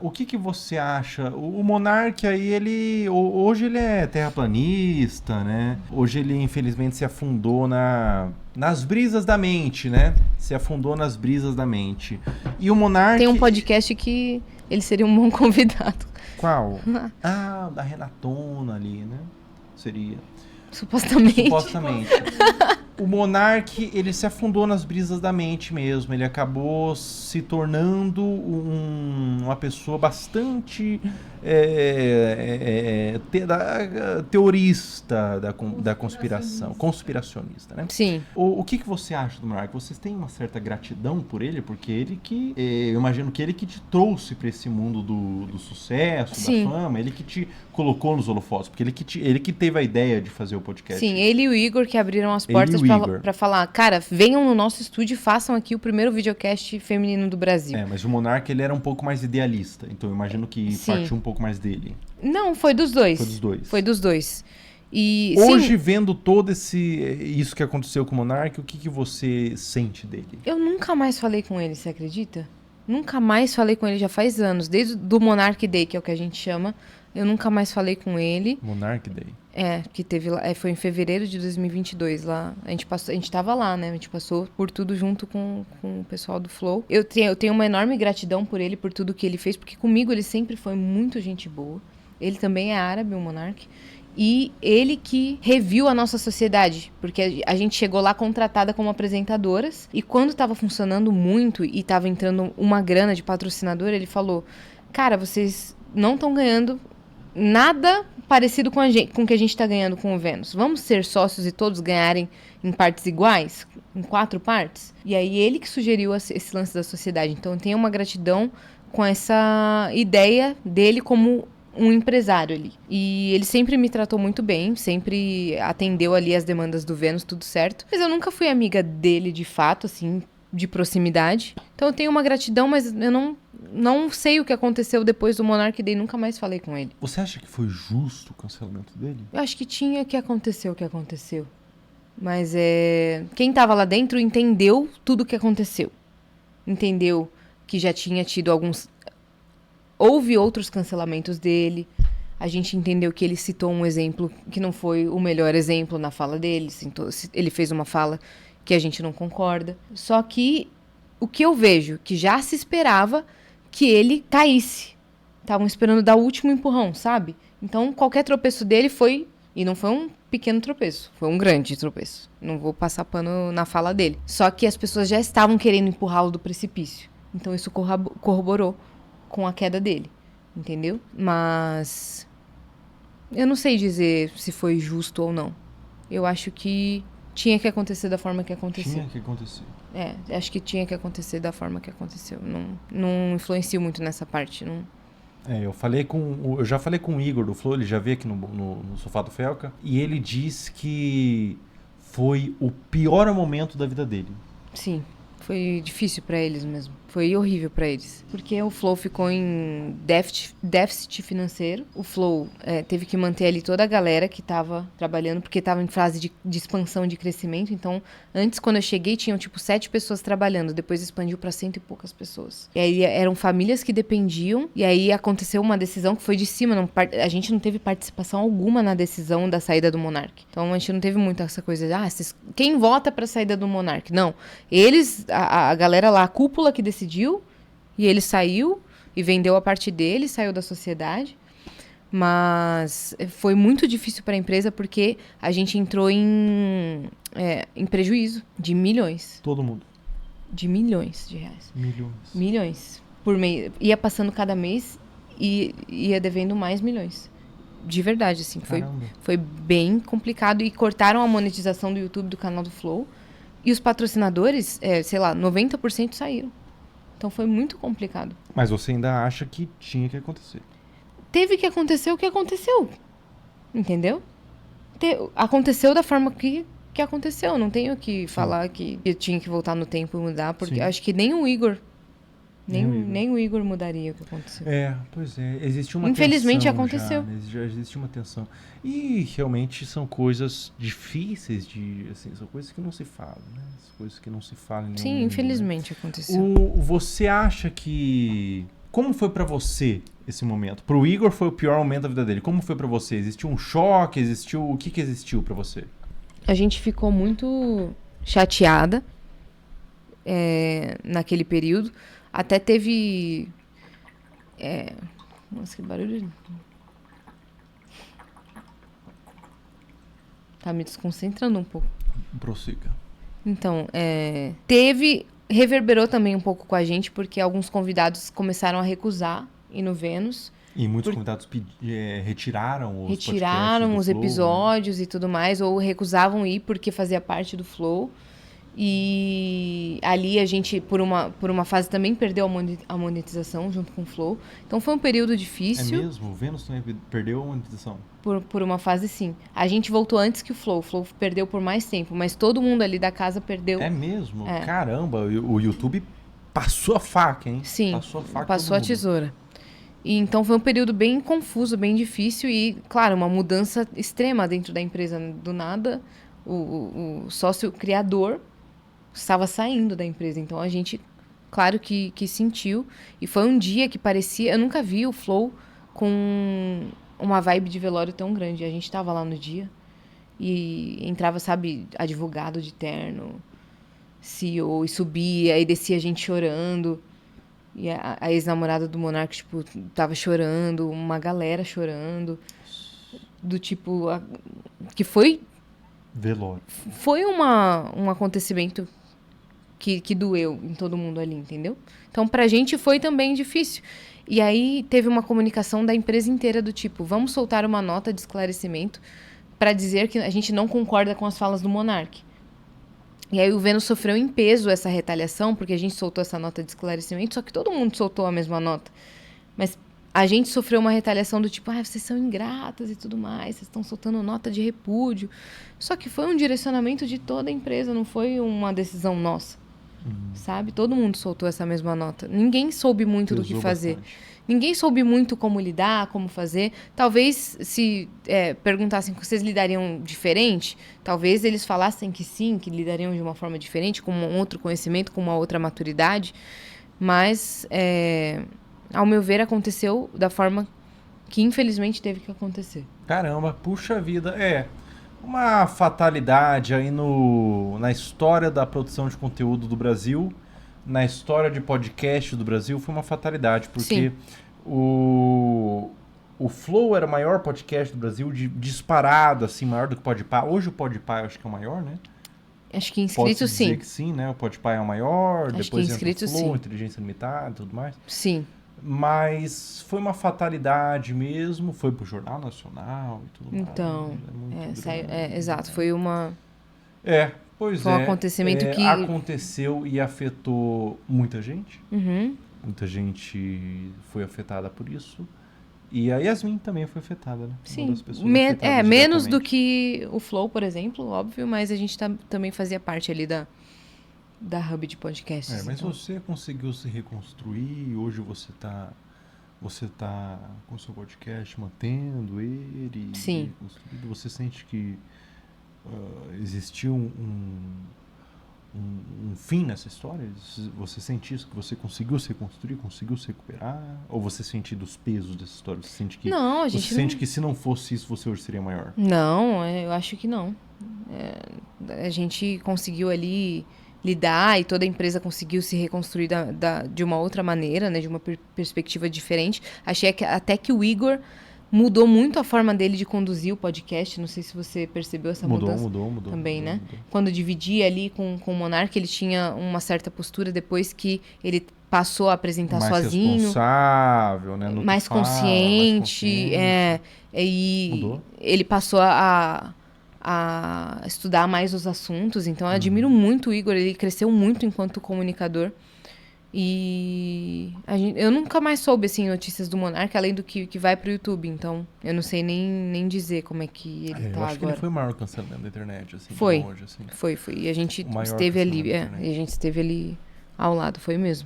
O que você acha? O Monark aí, hoje ele é terraplanista, né? Hoje ele, infelizmente, se afundou nas brisas da mente, né? Se afundou nas brisas da mente. E o Monark... Tem um podcast que ele seria um bom convidado. Qual? Ah, da Renatona ali, né? Seria. Supostamente. O Monark, ele se afundou nas brisas da mente mesmo. Ele acabou se tornando uma pessoa bastante teorista da conspiração. Conspiracionista, né? Sim. O que você acha do Monark? Vocês têm uma certa gratidão por ele? Porque eu imagino que ele que te trouxe para esse mundo do sucesso, Sim. da fama. Ele que te colocou nos holofotes. Porque ele que teve a ideia de fazer o podcast. Sim, ele e o Igor que abriram as portas pra falar, cara, venham no nosso estúdio e façam aqui o primeiro videocast feminino do Brasil. Mas o Monark, ele era um pouco mais idealista, então eu imagino que partiu um pouco mais dele. Não, foi dos dois. Foi dos dois. E, hoje, vendo todo isso que aconteceu com o Monark, o que você sente dele? Eu nunca mais falei com ele, você acredita? Nunca mais falei com ele, já faz anos. Desde do Monark Day, que é o que a gente chama, eu nunca mais falei com ele. Monark Day. Que teve lá, foi em fevereiro de 2022 lá. A gente tava lá, né? A gente passou por tudo junto com o pessoal do Flow. Eu tenho uma enorme gratidão por ele, por tudo que ele fez, porque comigo ele sempre foi muito gente boa. Ele também é árabe, o Monark. E ele que reviu a nossa sociedade, porque a gente chegou lá contratada como apresentadoras, e quando estava funcionando muito e estava entrando uma grana de patrocinador, ele falou, cara, vocês não estão ganhando nada parecido com o que a gente está ganhando com o Vênus. Vamos ser sócios e todos ganharem em partes iguais? Em 4 partes? E aí ele que sugeriu esse lance da sociedade. Então eu tenho uma gratidão com essa ideia dele como um empresário ali. E ele sempre me tratou muito bem, sempre atendeu ali as demandas do Vênus, tudo certo. Mas eu nunca fui amiga dele de fato, assim, de proximidade. Então eu tenho uma gratidão, mas eu não sei o que aconteceu depois do Monark Day, nunca mais falei com ele. Você acha que foi justo o cancelamento dele? Eu acho que tinha que acontecer o que aconteceu. Mas quem tava lá dentro entendeu tudo o que aconteceu. Entendeu que já tinha tido houve outros cancelamentos dele. A gente entendeu que ele citou um exemplo que não foi o melhor exemplo na fala dele. Ele fez uma fala que a gente não concorda. Só que o que eu vejo, que já se esperava que ele caísse. Estavam esperando dar o último empurrão, sabe? Então, qualquer tropeço dele foi... E não foi um pequeno tropeço, foi um grande tropeço. Não vou passar pano na fala dele. Só que as pessoas já estavam querendo empurrá-lo do precipício. Então, isso corroborou com a queda dele, entendeu? Mas eu não sei dizer se foi justo ou não. Eu acho que tinha que acontecer da forma que aconteceu. Tinha que acontecer. Acho que tinha que acontecer da forma que aconteceu. Não influencio muito nessa parte, não. Eu já falei com o Igor do Flow, ele já veio aqui no Sofá do Felca, e ele disse que foi o pior momento da vida dele. Sim, foi difícil pra eles mesmo. Foi horrível pra eles. Porque o Flow ficou em déficit financeiro. O Flow teve que manter ali toda a galera que tava trabalhando, porque tava em fase de expansão, de crescimento. Então, antes, quando eu cheguei, tinham tipo 7 pessoas trabalhando. Depois expandiu pra 100 e poucas pessoas. E aí eram famílias que dependiam. E aí aconteceu uma decisão que foi de cima. A gente não teve participação alguma na decisão da saída do Monark. Então, a gente não teve muito essa coisa de, quem vota pra saída do Monark? Não. Eles, a galera lá, a cúpula que decidiu, e ele saiu e vendeu a parte dele, saiu da sociedade. Mas foi muito difícil para a empresa porque a gente entrou em prejuízo de milhões. Todo mundo. De milhões de reais. Milhões. Por mês. Ia passando cada mês e ia devendo mais milhões. De verdade, assim. Foi bem complicado. E cortaram a monetização do YouTube do canal do Flow. E os patrocinadores, 90% saíram. Então foi muito complicado. Mas você ainda acha que tinha que acontecer? Teve que acontecer o que aconteceu. Entendeu? Aconteceu da forma que aconteceu. Não tenho que falar que eu tinha que voltar no tempo e mudar, porque acho que nem o Igor. Nem o Igor mudaria o que aconteceu. Pois é. Existe uma Infelizmente tensão aconteceu. Já existe uma tensão. E realmente são coisas difíceis são coisas que não se falam, né? Coisas que não se falam. Sim, infelizmente aconteceu. Você acha que Como foi pra você esse momento? Pro Igor foi o pior momento da vida dele. Como foi pra você? Existiu um choque? O que existiu pra você? A gente ficou muito chateada naquele período. Até teve... Nossa, que barulho. Tá me desconcentrando um pouco. Prossiga. Então, reverberou também um pouco com a gente, porque alguns convidados começaram a recusar ir no Vênus. E muitos convidados retiraram os Retiraram os Flow, episódios, né? E tudo mais, ou recusavam ir porque fazia parte do Flow. E ali a gente, por uma fase, também perdeu a monetização junto com o Flow. Então foi um período difícil. É mesmo? O Vênus também perdeu a monetização? Por uma fase, sim. A gente voltou antes que o Flow. O Flow perdeu por mais tempo, mas todo mundo ali da casa perdeu. É mesmo? Caramba, o YouTube passou a faca, hein? Sim, passou a tesoura. E então foi um período bem confuso, bem difícil e, claro, uma mudança extrema dentro da empresa. Do nada, o sócio criador estava saindo da empresa. Então a gente, claro que sentiu. E foi um dia que parecia... Eu nunca vi o Flow com uma vibe de velório tão grande. A gente estava lá no dia e entrava, sabe, advogado de terno, CEO, e subia, e descia a gente chorando. E a ex-namorada do Monark, tipo, tava chorando, uma galera chorando. Do tipo... que foi... Velório. Foi um acontecimento que doeu em todo mundo ali, entendeu? Então, pra gente foi também difícil. E aí teve uma comunicação da empresa inteira do tipo, vamos soltar uma nota de esclarecimento para dizer que a gente não concorda com as falas do Monark. E aí o Vênus sofreu em peso essa retaliação, porque a gente soltou essa nota de esclarecimento, só que todo mundo soltou a mesma nota. Mas a gente sofreu uma retaliação do tipo, vocês são ingratas e tudo mais, vocês estão soltando nota de repúdio. Só que foi um direcionamento de toda a empresa, não foi uma decisão nossa. Sabe? Todo mundo soltou essa mesma nota. Ninguém soube muito do que fazer. Bastante. Ninguém soube muito como lidar, como fazer. Talvez, se perguntassem que vocês lidariam diferente, talvez eles falassem que sim, que lidariam de uma forma diferente, com um outro conhecimento, com uma outra maturidade. Mas, ao meu ver, aconteceu da forma que, infelizmente, teve que acontecer. Caramba, puxa vida. Uma fatalidade aí na história da produção de conteúdo do Brasil, na história de podcast do Brasil, foi uma fatalidade, porque o Flow era o maior podcast do Brasil, disparado, assim, maior do que o Podpah. Hoje o Podpah eu acho que é o maior, né? Acho que inscritos, Pode-se dizer sim. que sim, né? O Podpah é o maior, Acho depois que inscritos, entra o Flow, sim. Inteligência Limitada e tudo mais. Sim. Mas foi uma fatalidade mesmo, foi pro Jornal Nacional e tudo Então, mais. exato, foi uma... Pois foi um acontecimento que... aconteceu e afetou muita gente. Uhum. Muita gente foi afetada por isso. E a Yasmin também foi afetada, né? Sim, Uma das pessoas afetadas menos do diretamente. que o Flow, por exemplo, óbvio, mas a gente também fazia parte ali da hub de podcasts. Mas então. você conseguiu se reconstruir, hoje você tá com o seu podcast mantendo ele. Sim. Reconstruído. Você sente que existiu um fim nessa história? Você sente isso, que você conseguiu se reconstruir, conseguiu se recuperar? Ou você sente dos pesos dessa história? Você sente que, Não, a gente você sente que se não fosse isso, você hoje seria maior? Não, eu acho que não. A gente conseguiu ali lidar e toda a empresa conseguiu se reconstruir de uma outra maneira, né, de uma perspectiva diferente. Achei até que o Igor mudou muito a forma dele de conduzir o podcast. Não sei se você percebeu essa mudança. Mudou. Também, né? Quando dividia ali com o Monark, ele tinha uma certa postura depois que ele passou a apresentar mais sozinho. Responsável, né? No Mais que fala, consciente. E Mudou? ele passou a estudar mais os assuntos. Então, eu admiro muito o Igor. Ele cresceu muito enquanto comunicador. E eu nunca mais soube, assim, notícias do Monark, além do que vai pro YouTube. Então, eu não sei nem dizer como é que ele tá agora. Eu acho que ele foi o maior cancelamento da internet, assim, Foi. de longe, assim. Foi. E a gente O maior esteve ali, cancelamento da internet. e a gente esteve ali ao lado, foi mesmo.